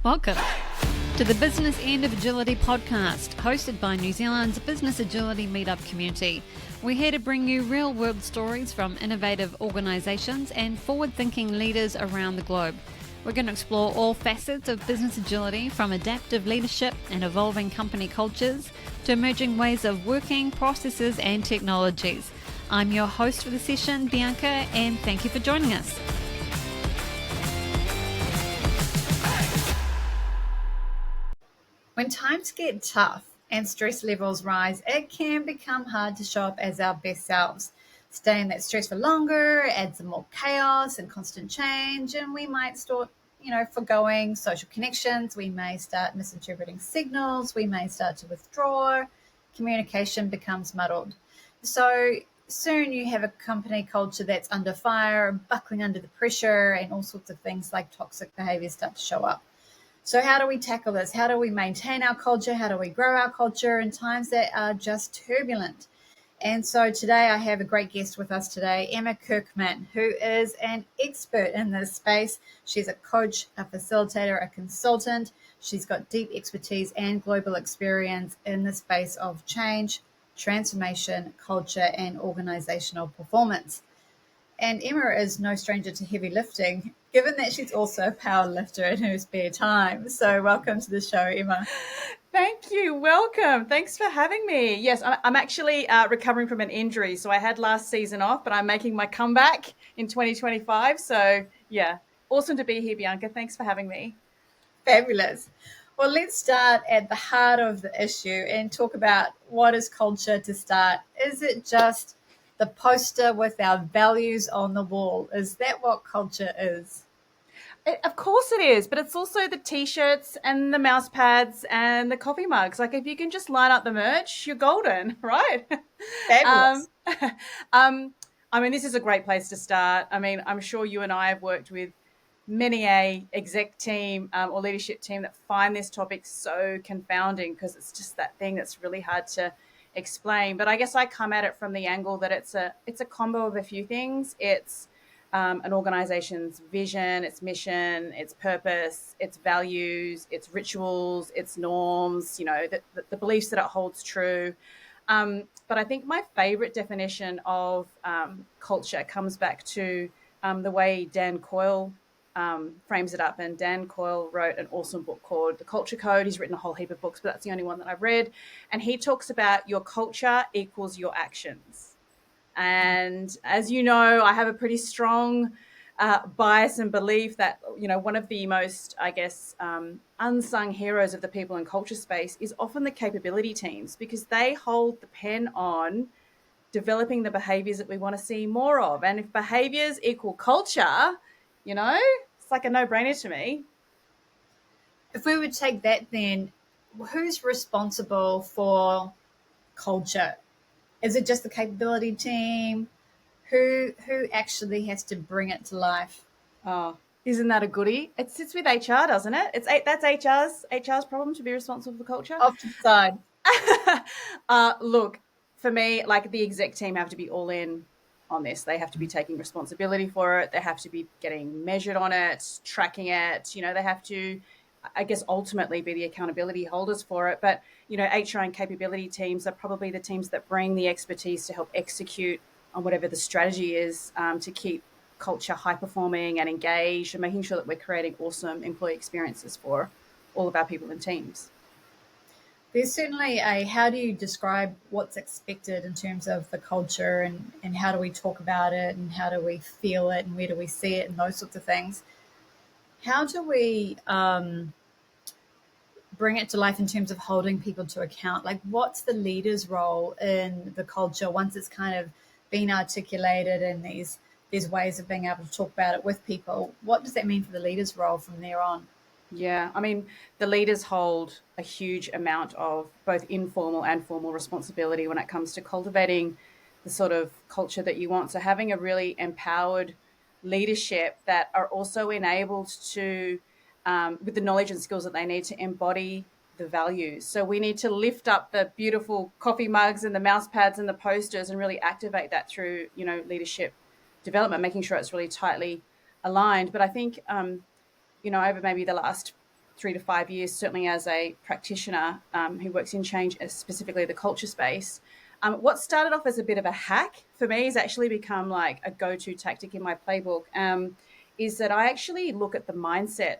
Welcome to the Business End of Agility podcast, hosted by New Zealand's Business Agility Meetup community. We're here to bring you real-world stories from innovative organisations and forward-thinking leaders around the globe. We're going to explore all facets of business agility, from adaptive leadership and evolving company cultures to emerging ways of working, processes and technologies. I'm your host for the session, Bianca, and thank you for joining us. When times get tough and stress levels rise, it can become hard to show up as our best selves. Staying in that stress for longer adds more chaos and constant change, and we might start, forgoing social connections. We may start misinterpreting signals. We may start to withdraw. Communication becomes muddled. So soon you have a company culture that's under fire, buckling under the pressure, and all sorts of things like toxic behaviors start to show up. So how do we tackle this? How do we maintain our culture? How do we grow our culture in times that are just turbulent? And so today I have a great guest with us today, Emma Kirkman, who is an expert in this space. She's a coach, a facilitator, a consultant. She's got deep expertise and global experience in the space of change, transformation, culture, and organizational performance. And Emma is no stranger to heavy lifting, given that she's also a power lifter in her spare time. So welcome to the show, Emma. Thank you. Welcome. Thanks for having me. Yes, I'm actually recovering from an injury. So I had last season off, but I'm making my comeback in 2025. So yeah, awesome to be here, Bianca. Thanks for having me. Fabulous. Well, let's start at the heart of the issue and talk about what is culture to start. Is it just the poster with our values on the wall? Is that what culture is? Of course it is, but it's also the T-shirts and the mouse pads and the coffee mugs. Like if you can just line up the merch, you're golden, right? Fabulous. This is a great place to start. I mean, I'm sure you and I have worked with many a exec team or leadership team that find this topic so confounding because it's just that thing that's really hard to explain. But I guess I come at it from the angle that it's a combo of a few things. It's an organization's vision, its mission, its purpose, its values, its rituals, its norms, the beliefs that it holds true. But I think my favorite definition of culture comes back to the way Dan Coyle frames it up. And Dan Coyle wrote an awesome book called The Culture Code. He's written a whole heap of books, but that's the only one that I've read. And he talks about your culture equals your actions. And as you know, I have a pretty strong bias and belief that, one of the most, unsung heroes of the people in culture space is often the capability teams, because they hold the pen on developing the behaviors that we want to see more of. And if behaviors equal culture, it's like a no-brainer to me. If we would take that, then who's responsible for culture? Is it just the capability team? Who actually has to bring it to life? Oh, isn't that a goodie? It sits with HR, doesn't it? That's HR's problem to be responsible for culture. Off to the side. Look, for me, like the exec team have to be all in on this. They have to be taking responsibility for it. They have to be getting measured on it, tracking it. They have to, I guess, ultimately be the accountability holders for it. But, HR and capability teams are probably the teams that bring the expertise to help execute on whatever the strategy is to keep culture high performing and engaged, and making sure that we're creating awesome employee experiences for all of our people and teams. There's certainly how do you describe what's expected in terms of the culture, and how do we talk about it, and how do we feel it, and where do we see it, and those sorts of things. How do we bring it to life in terms of holding people to account? Like, what's the leader's role in the culture once it's kind of been articulated and these ways of being able to talk about it with people? What does that mean for the leader's role from there on? Yeah, the leaders hold a huge amount of both informal and formal responsibility when it comes to cultivating the sort of culture that you want. So having a really empowered leadership that are also enabled to, with the knowledge and skills that they need to embody the values. So we need to lift up the beautiful coffee mugs and the mouse pads and the posters and really activate that through, leadership development, making sure it's really tightly aligned. But I think, over maybe the last 3 to 5 years, certainly as a practitioner who works in change, specifically the culture space. What started off as a bit of a hack for me has actually become like a go-to tactic in my playbook. Is that I actually look at the mindset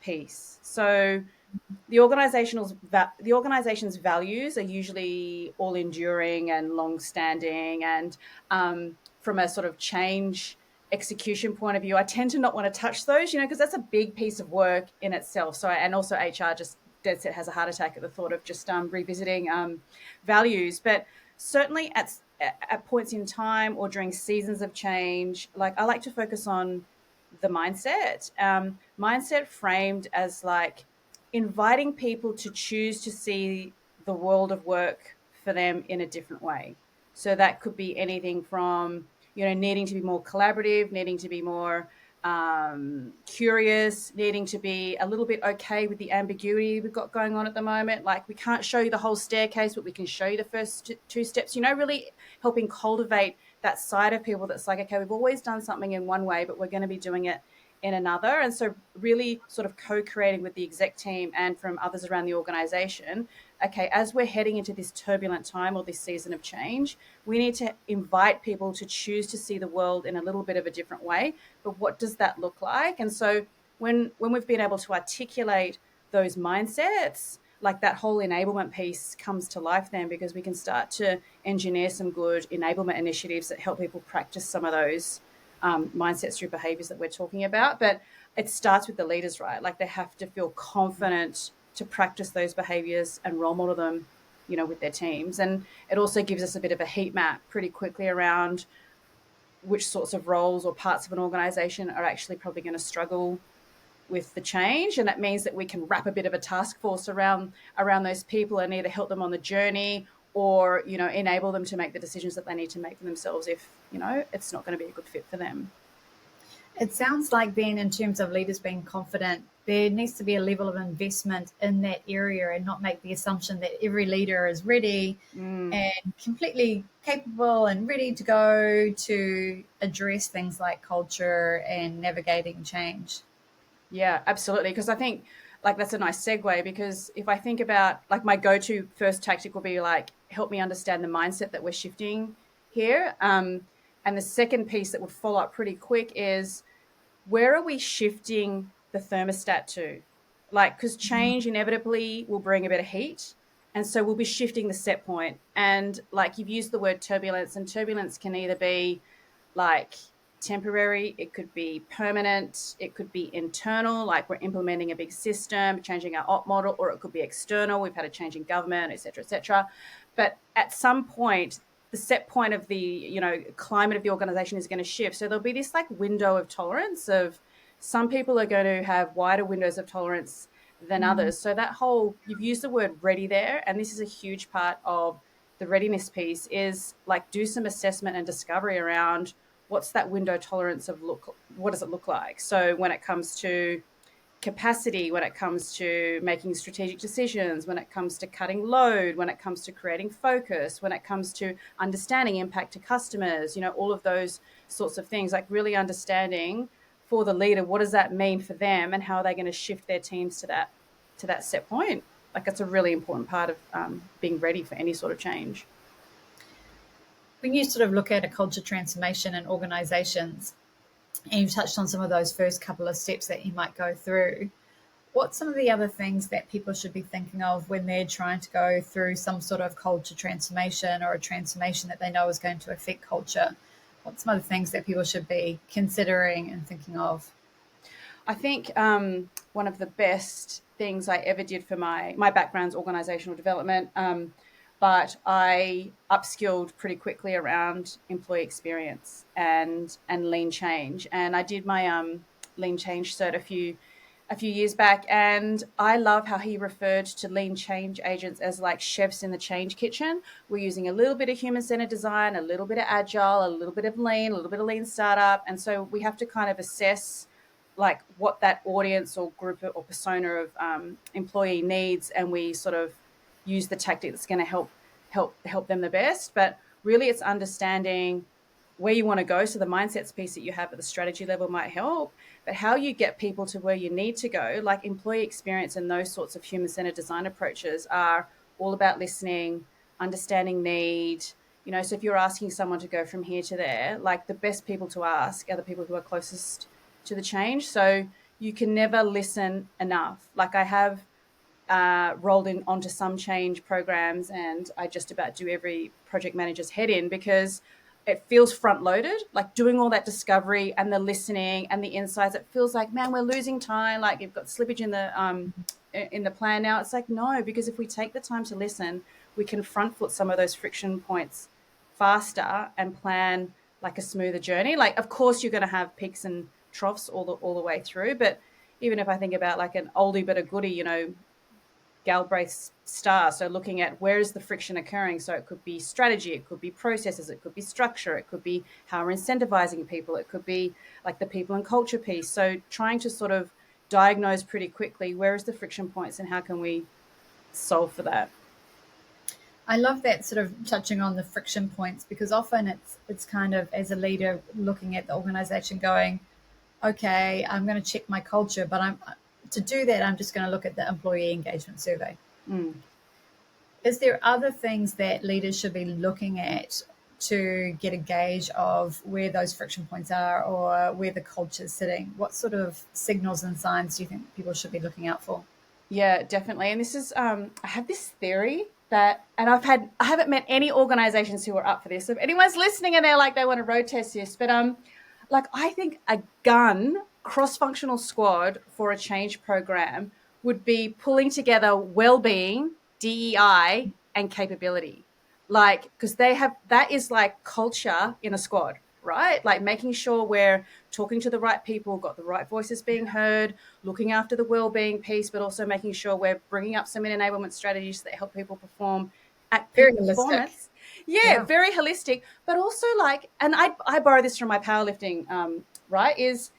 piece. So the organization's values are usually all enduring and long standing, and from a sort of change execution point of view, I tend to not want to touch those, because that's a big piece of work in itself. So, and also HR just dead set has a heart attack at the thought of just revisiting values. But certainly at points in time or during seasons of change, like I like to focus on the mindset framed as like inviting people to choose to see the world of work for them in a different way. So that could be anything from, needing to be more collaborative, needing to be more curious, needing to be a little bit okay with the ambiguity we've got going on at the moment. Like we can't show you the whole staircase, but we can show you the first two steps, really helping cultivate that side of people that's like, okay, we've always done something in one way, but we're going to be doing it in another. And so really sort of co-creating with the exec team and from others around the organization, okay, as we're heading into this turbulent time or this season of change, we need to invite people to choose to see the world in a little bit of a different way. But what does that look like? And so when we've been able to articulate those mindsets, like that whole enablement piece comes to life then, because we can start to engineer some good enablement initiatives that help people practice some of those mindsets through behaviors that we're talking about. But it starts with the leaders, right? Like they have to feel confident to practice those behaviors and role model them, with their teams. And it also gives us a bit of a heat map pretty quickly around which sorts of roles or parts of an organization are actually probably going to struggle with the change. And that means that we can wrap a bit of a task force around those people and either help them on the journey or, enable them to make the decisions that they need to make for themselves if, it's not going to be a good fit for them. It sounds like then, in terms of leaders being confident, there needs to be a level of investment in that area and not make the assumption that every leader is ready and completely capable and ready to go to address things like culture and navigating change. Yeah, absolutely. Because I think like that's a nice segue, because if I think about like my go-to first tactic will be like, help me understand the mindset that we're shifting here. And the second piece that would follow up pretty quick is, where are we shifting the thermostat to? Like, because change inevitably will bring a bit of heat. And so we'll be shifting the set point. And like you've used the word turbulence, and turbulence can either be like temporary, it could be permanent, it could be internal, like we're implementing a big system, changing our op model, or it could be external, we've had a change in government, et cetera, et cetera. But at some point, the set point of the climate of the organization is going to shift. So there'll be this like window of tolerance of some people are going to have wider windows of tolerance than others. So that whole, you've used the word ready there, and this is a huge part of the readiness piece, is like do some assessment and discovery around what's that window tolerance of what does it look like. So when it comes to capacity, when it comes to making strategic decisions, when it comes to cutting load, when it comes to creating focus, when it comes to understanding impact to customers, all of those sorts of things, like really understanding for the leader, what does that mean for them and how are they going to shift their teams to that set point. Like that's a really important part of being ready for any sort of change. When you sort of look at a culture transformation in organizations, and you've touched on some of those first couple of steps that you might go through, what's some of the other things that people should be thinking of when they're trying to go through some sort of culture transformation or a transformation that they know is going to affect culture? What's some other things that people should be considering and thinking of? I think one of the best things I ever did for my background's organizational development, but I upskilled pretty quickly around employee experience and lean change. And I did my lean change cert a few years back, and I love how he referred to lean change agents as like chefs in the change kitchen. We're using a little bit of human-centered design, a little bit of agile, a little bit of lean, a little bit of lean startup. And so we have to kind of assess like what that audience or group or persona of employee needs, and we sort of use the tactic that's going to help them the best. But really it's understanding where you want to go. So the mindsets piece that you have at the strategy level might help, but how you get people to where you need to go, like employee experience and those sorts of human-centered design approaches are all about listening, understanding need. So if you're asking someone to go from here to there, like the best people to ask are the people who are closest to the change. So you can never listen enough. Like I have rolled in onto some change programs, and I just about do every project manager's head in because it feels front loaded, like doing all that discovery and the listening and the insights. It feels like, man, we're losing time. Like you've got slippage in the plan now. It's like, no, because if we take the time to listen, we can front foot some of those friction points faster and plan like a smoother journey. Like, of course, you're going to have peaks and troughs all the way through, but even if I think about like an oldie but a goodie, Galbraith's star. So looking at where is the friction occurring. So it could be strategy, it could be processes, it could be structure, it could be how we're incentivizing people, it could be like the people and culture piece. So trying to sort of diagnose pretty quickly where is the friction points and how can we solve for that. I love that sort of touching on the friction points, because often it's kind of, as a leader, looking at the organization going, okay, I'm going to check my culture, but I'm to do that, I'm just going to look at the employee engagement survey. Mm. Is there other things that leaders should be looking at to get a gauge of where those friction points are or where the culture is sitting? What sort of signals and signs do you think people should be looking out for? Yeah, definitely. And this is I have this theory that, and I haven't met any organizations who are up for this. So if anyone's listening and they're like they want to road test this, but like I think a gun cross-functional squad for a change program would be pulling together well-being, DEI, and capability. Like, because they have that is like culture in a squad, right? Like making sure we're talking to the right people, got the right voices being heard, looking after the well-being piece, but also making sure we're bringing up some enablement strategies that help people perform at Very peak holistic. performance. Yeah, Yeah. very holistic, but also like, and I borrow this from my powerlifting, right? Is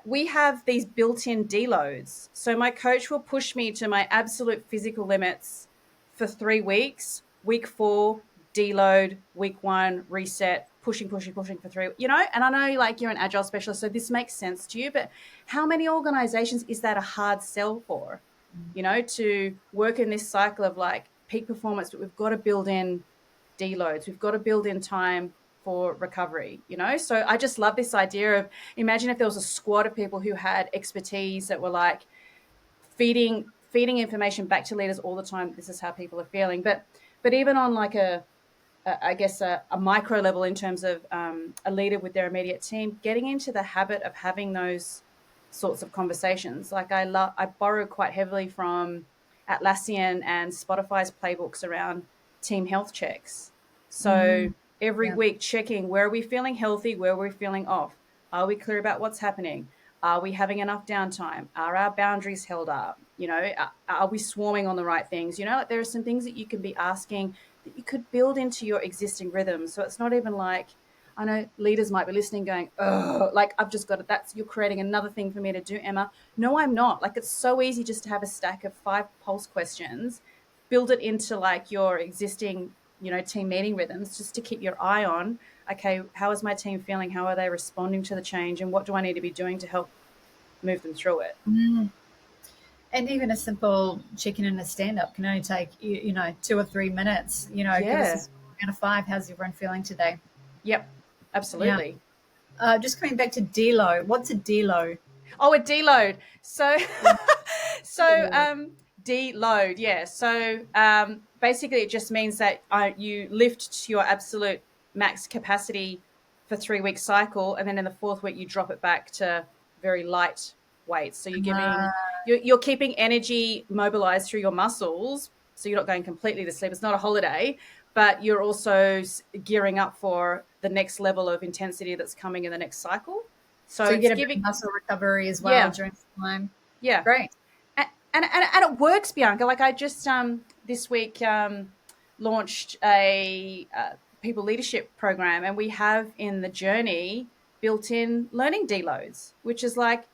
we have these built-in deloads. So my coach will push me to my absolute physical limits for 3 weeks. Week 4, deload. Week 1, reset. Pushing for 3. And I know like you're an agile specialist, so this makes sense to you. But how many organizations is that a hard sell for? To work in this cycle of like peak performance, but we've got to build in deloads. We've got to build in time for recovery. So I just love this idea of, imagine if there was a squad of people who had expertise that were like feeding information back to leaders all the time. This is how people are feeling. But even on like I guess a micro level in terms of a leader with their immediate team, getting into the habit of having those sorts of conversations. Like I borrow quite heavily from Atlassian and Spotify's playbooks around team health checks. So Mm, every yeah. week checking, where are we feeling healthy, where are we feeling off? Are we clear about what's happening? Are we having enough downtime? Are our boundaries held up? Are we swarming on the right things? Like there are some things that you can be asking that you could build into your existing rhythm. So it's not even like, I know leaders might be listening going, oh, like I've just got it. You're creating another thing for me to do, Emma. No, I'm not. Like it's so easy just to have a stack of 5 pulse questions, build it into like your existing, team meeting rhythms just to keep your eye on, okay, how is my team feeling? How are they responding to the change? And what do I need to be doing to help move them through it? Mm. And even a simple check-in and a stand-up can only take, 2 or 3 minutes. Give us a Yeah. score out of 5. How's everyone feeling today? Yep. Yeah. Absolutely. Just coming back to DELO. What's a DELO? Oh, a deload. So, Yeah. so deload. Yeah. So basically, it just means that you lift to your absolute max capacity for 3 week cycle, and then in the fourth week you drop it back to very light weights. So Uh, you're keeping energy mobilized through your muscles, so you're not going completely to sleep. It's not a holiday, but you're also gearing up for the next level of intensity that's coming in the next cycle. So so you it's get a bit of giving, muscle recovery as well yeah, during this time. yeah, Great. and it works, Bianca. Like I just this week launched a people leadership program, and we have in the journey built-in learning deloads, which is like,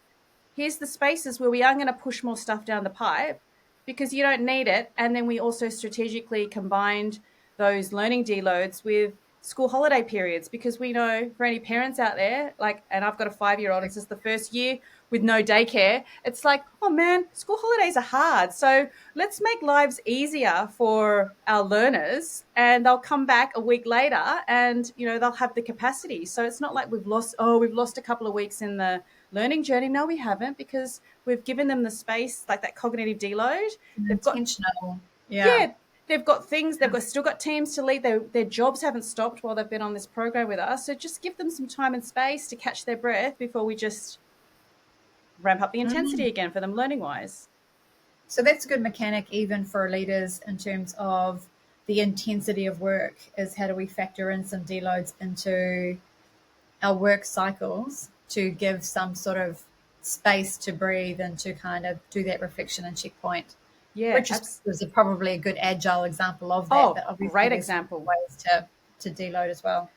here's the spaces where we are going to push more stuff down the pipe because you don't need it, and then we also strategically combined those learning deloads with school holiday periods, because we know for any parents out there, like, and I've got a 5-year-old, it's just the first year with no daycare. It's like, oh man, school holidays are hard. So let's make lives easier for our learners, and they'll come back a week later and, they'll have the capacity. So it's not like we've lost a couple of weeks in the learning journey. No, we haven't, because we've given them the space, like that cognitive deload. They've got, Intentional. Yeah. yeah, they've got things, still got teams to lead. Their jobs haven't stopped while they've been on this program with us. So just give them some time and space to catch their breath before we just ramp up the intensity again for them learning wise. So that's a good mechanic even for leaders in terms of the intensity of work, is how do we factor in some deloads into our work cycles to give some sort of space to breathe and to kind of do that reflection and checkpoint. Yeah, Retrospectives are probably a good agile example of that. oh, But obviously great there's example. ways to deload as well.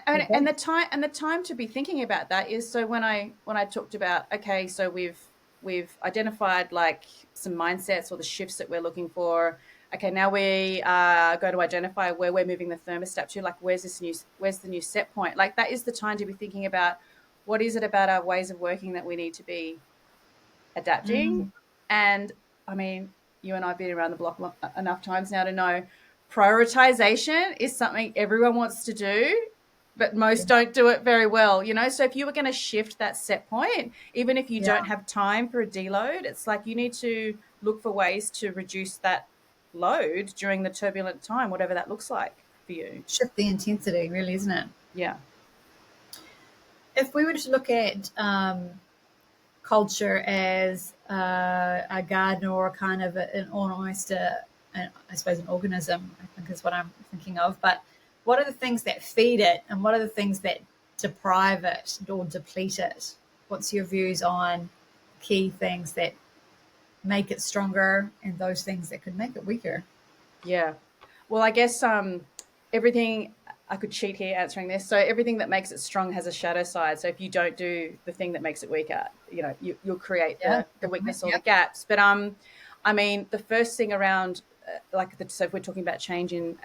And the time to be thinking about that is, so when I talked about, okay, so we've identified like some mindsets or the shifts that we're looking for. Okay, now we are going to identify where we're moving the thermostat to, like where's the new set point. Like that is the time to be thinking about what is it about our ways of working that we need to be adapting. And I mean, you and I have been around the block enough times now to know prioritization is something everyone wants to do, but most don't do it very well, So if you were going to shift that set point, even if you don't have time for a deload, it's like you need to look for ways to reduce that load during the turbulent time, whatever that looks like for you. Shift the intensity, really, isn't it? Yeah. If we were to look at culture as a garden or kind of almost I suppose an organism, I think is what I'm thinking of. But what are the things that feed it and what are the things that deprive it or deplete it? What's your views on key things that make it stronger and those things that could make it weaker? Yeah. Well, I guess everything, I could cheat here answering this. So everything that makes it strong has a shadow side. So if you don't do the thing that makes it weaker, you'll create the weakness or the gaps. But I mean, the first thing around so if we're talking about changing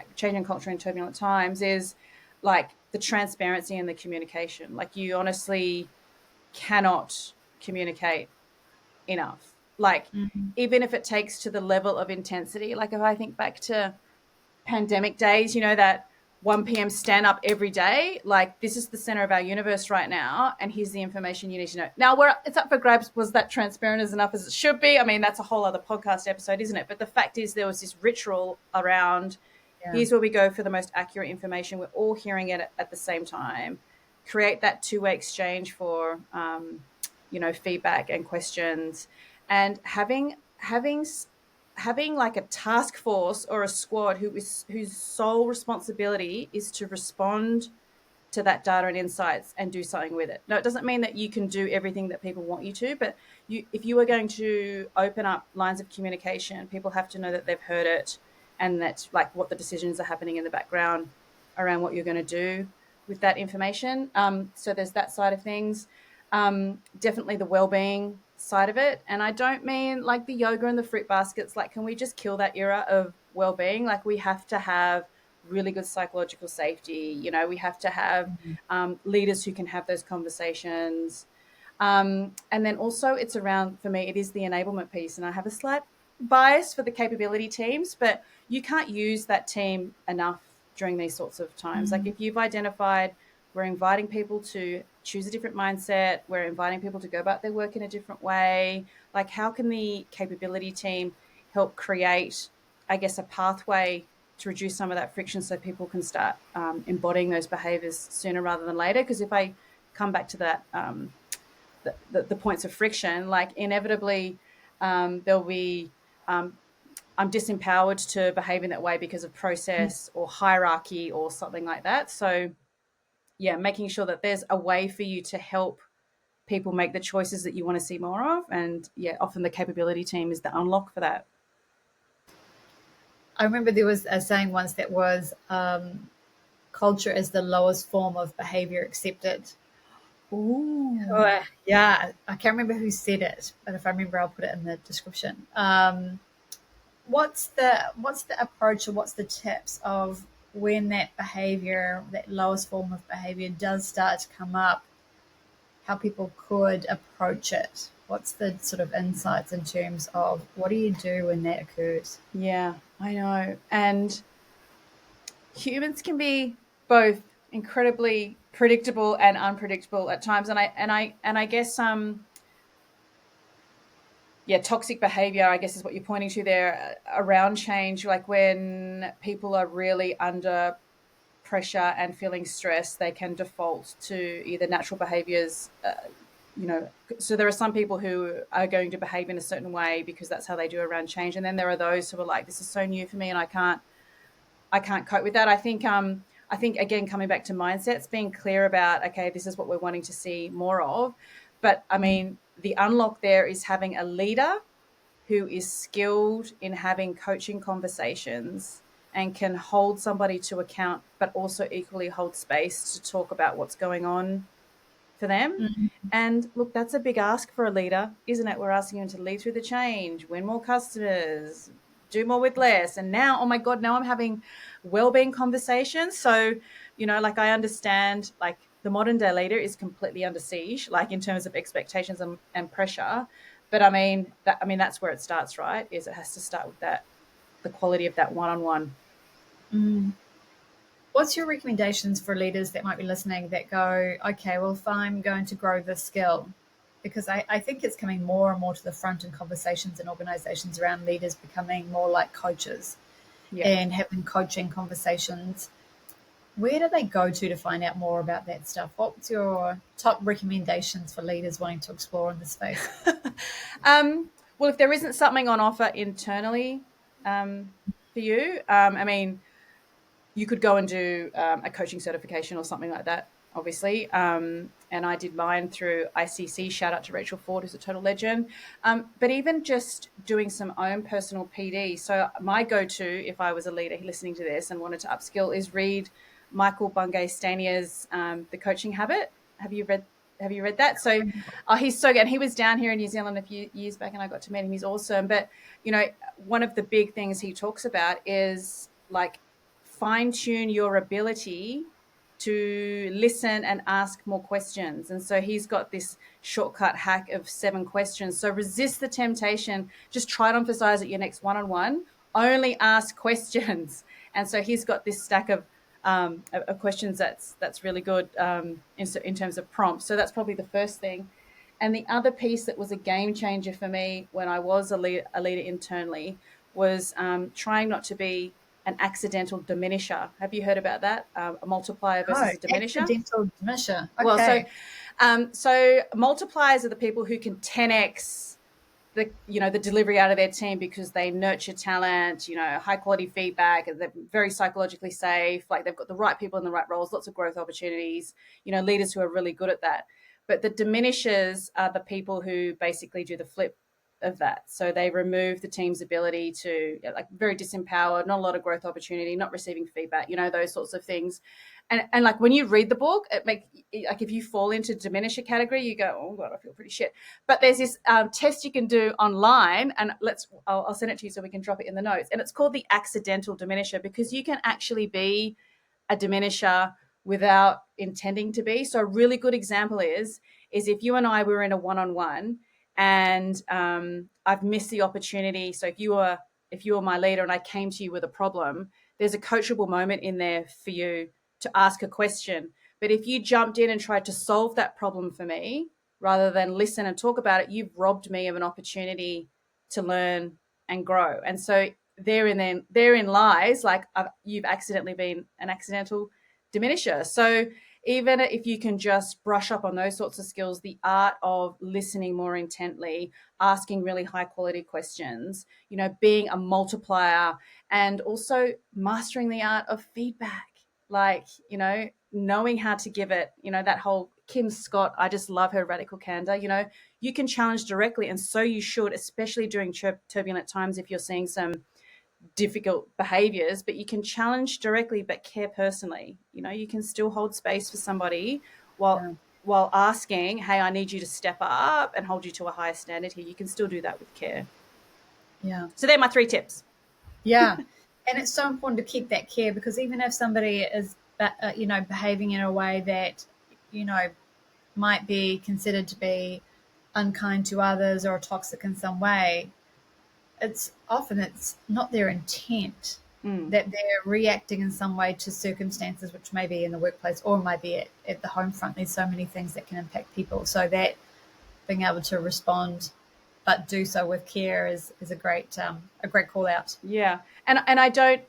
culture in turbulent times, is like the transparency and the communication. Like you honestly cannot communicate enough. Like even if it takes to the level of intensity, like if I think back to pandemic days, that 1 p.m. stand up every day, like this is the center of our universe right now, and here's the information you need to know. Now it's up for grabs. Was that transparent as enough as it should be? I mean, that's a whole other podcast episode, isn't it? But the fact is there was this ritual around here's where we go for the most accurate information. We're all hearing it at the same time. Create that two-way exchange for feedback and questions, and having like a task force or a squad whose sole responsibility is to respond to that data and insights and do something with it. No, it doesn't mean that you can do everything that people want you to, but if you are going to open up lines of communication, people have to know that they've heard it and that like what the decisions are happening in the background around what you're going to do with that information. So there's that side of things. Definitely the well-being side of it. And I don't mean like the yoga and the fruit baskets. Like, can we just kill that era of well-being? Like we have to have really good psychological safety. We have to have leaders who can have those conversations. And then also it's around, for me, it is the enablement piece. And I have a slight bias for the capability teams, but you can't use that team enough during these sorts of times. Like if you've identified, we're inviting people to choose a different mindset, we're inviting people to go about their work in a different way, like how can the capability team help create, I guess, a pathway to reduce some of that friction so people can start embodying those behaviors sooner rather than later? Because if I come back to that, the points of friction, like inevitably there'll be I'm disempowered to behave in that way because of process or hierarchy or something like that. So yeah, making sure that there's a way for you to help people make the choices that you want to see more of. And yeah, often the capability team is the unlock for that. I remember there was a saying once that was culture is the lowest form of behavior accepted. Ooh. Yeah, I can't remember who said it, but if I remember, I'll put it in the description. What's the approach or what's the tips of when that behavior, that lowest form of behavior, does start to come up, how people could approach it. What's the sort of insights in terms of what do you do when that occurs? Yeah, I know. And humans can be both incredibly predictable and unpredictable at times. And I guess yeah, toxic behavior, I guess, is what you're pointing to there around change. Like when people are really under pressure and feeling stress, they can default to either natural behaviors. So there are some people who are going to behave in a certain way because that's how they do around change, and then there are those who are like, "This is so new for me, and I can't cope with that." I think again, coming back to mindsets, being clear about, okay, this is what we're wanting to see more of. But I mean, the unlock there is having a leader who is skilled in having coaching conversations and can hold somebody to account, but also equally hold space to talk about what's going on for them. Mm. And look, that's a big ask for a leader, isn't it? We're asking them to lead through the change, win more customers, do more with less. And now, oh my God, now I'm having well-being conversations. So, like I understand, like the modern day leader is completely under siege, like in terms of expectations and pressure. But that's where it starts, right? Is it has to start with the quality of that one-on-one. Mm. What's your recommendations for leaders that might be listening that go, okay, well, if I'm going to grow this skill, because I think it's coming more and more to the front in conversations and organizations around leaders becoming more like coaches Yeah. and having coaching conversations. Where do they go to find out more about that stuff? What's your top recommendations for leaders wanting to explore in this space? Well, if there isn't something on offer internally for you, you could go and do a coaching certification or something like that, obviously. And I did mine through ICC. Shout out to Rachel Ford, who's a total legend. But even just doing some own personal PD. So my go-to, if I was a leader listening to this and wanted to upskill, is read Michael Bungay Stania's The Coaching Habit. Have you read? Have you read that? So, he's so good. And he was down here in New Zealand a few years back, and I got to meet him. He's awesome. But one of the big things he talks about is like fine tune your ability to listen and ask more questions. And so he's got this shortcut hack of 7 questions. So resist the temptation. Just try to emphasize at your next one-on-one. Only ask questions. And so he's got this stack of questions that's really good in terms of prompts. So that's probably the first thing. And the other piece that was a game changer for me when I was a leader internally was trying not to be an accidental diminisher. Have you heard about that? A multiplier Oh, versus a diminisher? accidental diminisher. Well, so Okay. so multipliers are the people who can 10x the delivery out of their team because they nurture talent, high quality feedback, and they're very psychologically safe. Like they've got the right people in the right roles, lots of growth opportunities. Leaders who are really good at that. But the diminishers are the people who basically do the flip of that. So they remove the team's ability to, like, very disempowered, not a lot of growth opportunity, not receiving feedback, those sorts of things. And like when you read the book, it make like if you fall into diminisher category, you go, oh God, I feel pretty shit. But there's this test you can do online, and I'll send it to you so we can drop it in the notes. And it's called the accidental diminisher because you can actually be a diminisher without intending to be. So a really good example is if you and I were in a one-on-one and I've missed the opportunity. So if you were my leader and I came to you with a problem, there's a coachable moment in there for you to ask a question. But if you jumped in and tried to solve that problem for me rather than listen and talk about it, you've robbed me of an opportunity to learn and grow. And so therein lies like you've accidentally been an accidental diminisher. So even if you can just brush up on those sorts of skills, the art of listening more intently, asking really high quality questions, being a multiplier, and also mastering the art of feedback, like, knowing how to give it, that whole Kim Scott, I just love her radical candor. You can challenge directly, and so you should, especially during turbulent times if you're seeing some difficult behaviors, but you can challenge directly but care personally. You can still hold space for somebody while Yeah. while asking, hey, I need you to step up and hold you to a higher standard here. You can still do that with care. Yeah. So they're my 3 tips. Yeah. And it's so important to keep that care, because even if somebody is, behaving in a way that, you know, might be considered to be unkind to others or toxic in some way, it's not their intent, Mm. that they're reacting in some way to circumstances, which may be in the workplace or might be at the home front. There's so many things that can impact people. So that being able to respond but do so with care is a great call out. Yeah, and I don't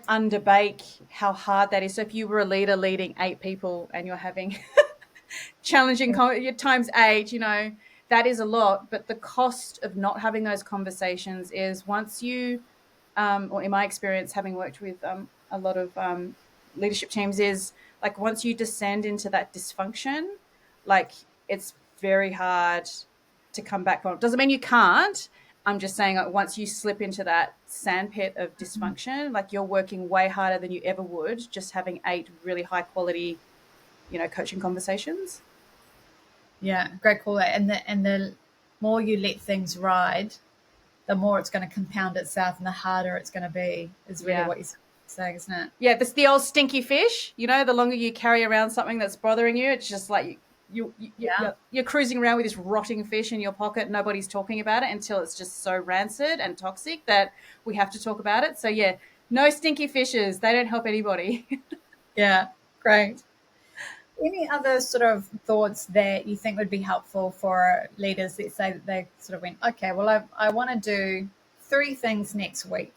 underbake how hard that is. So if you were a leader leading 8 people and you're having challenging your times 8, that is a lot. But the cost of not having those conversations is once you, or in my experience, having worked with a lot of leadership teams, is like once you descend into that dysfunction, like it's very hard to come back from. Doesn't mean you can't. I'm just saying, like, once you slip into that sandpit of dysfunction, like you're working way harder than you ever would just having 8 really high quality, coaching conversations. Yeah, great call out. And the more you let things ride, the more it's going to compound itself and the harder it's going to be, is really Yeah. what you're saying, isn't it? Yeah, this the old stinky fish. The longer you carry around something that's bothering you, it's just like Yeah. you're cruising around with this rotting fish in your pocket. Nobody's talking about it until it's just so rancid and toxic that we have to talk about it. So yeah, no stinky fishes. They don't help anybody. Yeah, great. Any other sort of thoughts that you think would be helpful for leaders? Let's say that they sort of went, okay, well, I want to do 3 things next week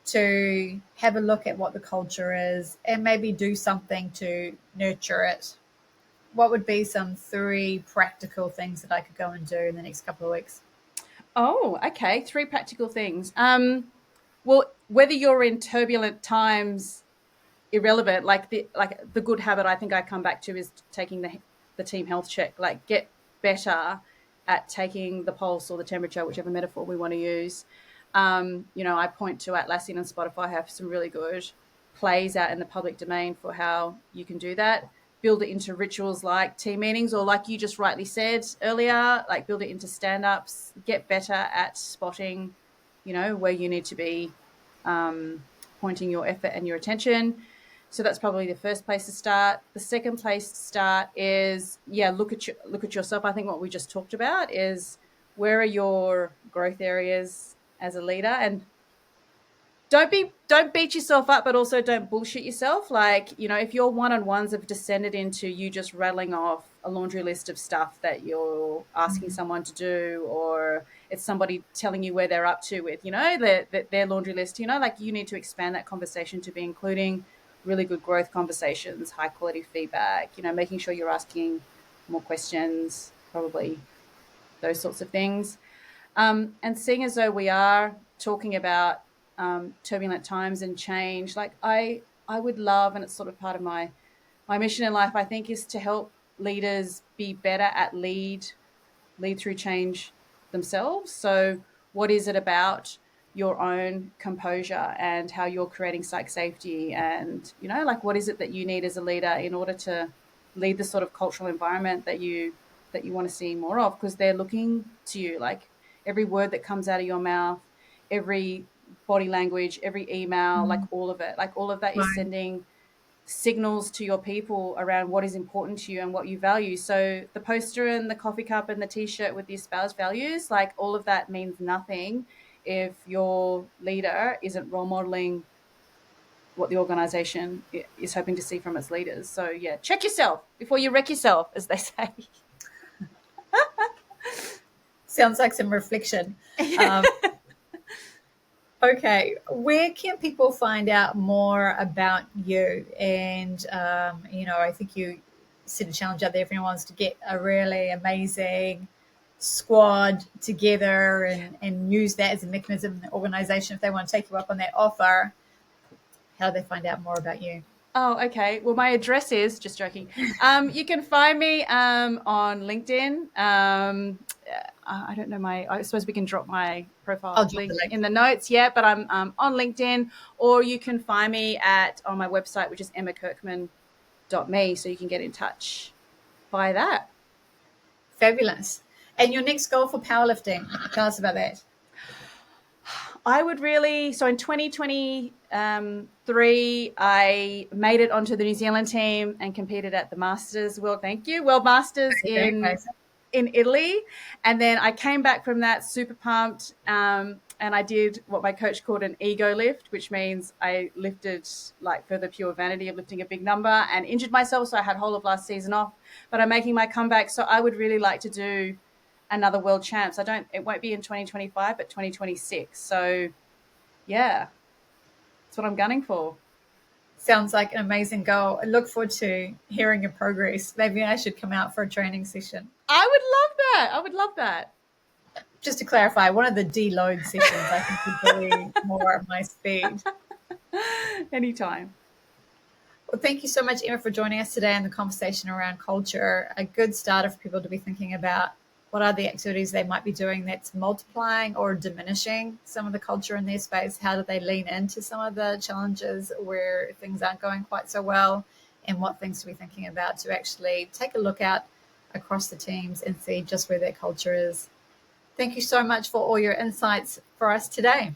to have a look at what the culture is and maybe do something to nurture it. What would be some 3 practical things that I could go and do in the next couple of weeks? Oh, okay. 3 practical things. Well, whether you're in turbulent times, irrelevant. Like the good habit I think I come back to is taking the team health check. Like get better at taking the pulse or the temperature, whichever metaphor we want to use. I point to Atlassian and Spotify have some really good plays out in the public domain for how you can do that. Build it into rituals like team meetings, or like you just rightly said earlier, like build it into stand-ups. Get better at spotting, where you need to be pointing your effort and your attention. So that's probably the first place to start. The second place to start is, look at yourself. I think what we just talked about is, where are your growth areas as a leader, and don't beat yourself up, but also don't bullshit yourself. Like, if your one-on-ones have descended into you just rattling off a laundry list of stuff that you're asking someone to do, or it's somebody telling you where they're up to with, their laundry list, like you need to expand that conversation to be including really good growth conversations, high quality feedback, making sure you're asking more questions, probably those sorts of things. And seeing as though we are talking about turbulent times and change, like I would love, and it's sort of part of my mission in life, I think, is to help leaders be better at lead through change themselves. So what is it about your own composure and how you're creating psych safety, and like what is it that you need as a leader in order to lead the sort of cultural environment that you want to see more of, because they're looking to you. Like every word that comes out of your mouth, every body language, every email, like all of that is Right. sending signals to your people around what is important to you and what you value. So the poster and the coffee cup and the t-shirt with the espoused values, like all of that means nothing if your leader isn't role modeling what the organization is hoping to see from its leaders. So yeah, check yourself before you wreck yourself, as they say. Sounds like some reflection. Okay, where can people find out more about you? And I think you set a challenge out there if anyone wants to get a really amazing squad together and use that as a mechanism in the organization. If they want to take you up on that offer, how do they find out more about you? Oh, okay. Well, my address is, just joking. You can find me on LinkedIn. I don't know I suppose we can drop my I'll profile drop the link link. in the notes. Yeah, but I'm on LinkedIn, or you can find me on my website, which is emmakirkman.me. So you can get in touch via that. Fabulous. And your next goal for powerlifting? Tell us about that. I would really, so in 2023, I made it onto the New Zealand team and competed at the Masters, World Masters Okay, in Italy. And then I came back from that super pumped. And I did what my coach called an ego lift, which means I lifted like for the pure vanity of lifting a big number and injured myself. So I had whole of last season off, but I'm making my comeback. So I would really like to do another world champs. It won't be in 2025, but 2026. So yeah, that's what I'm gunning for. sounds like an amazing goal. I look forward to hearing your progress. Maybe I should come out for a training session. I would love that. I would love that. Just to clarify, one of the deload sessions I think would be more at my speed. Anytime. Well, thank you so much, Emma, for joining us today in the conversation around culture. A good starter for people to be thinking about what are the activities they might be doing that's multiplying or diminishing some of the culture in their space. How do they lean into some of the challenges where things aren't going quite so well? And what things to be thinking about to actually take a look at across the teams and see just where their culture is. Thank you so much for all your insights for us today.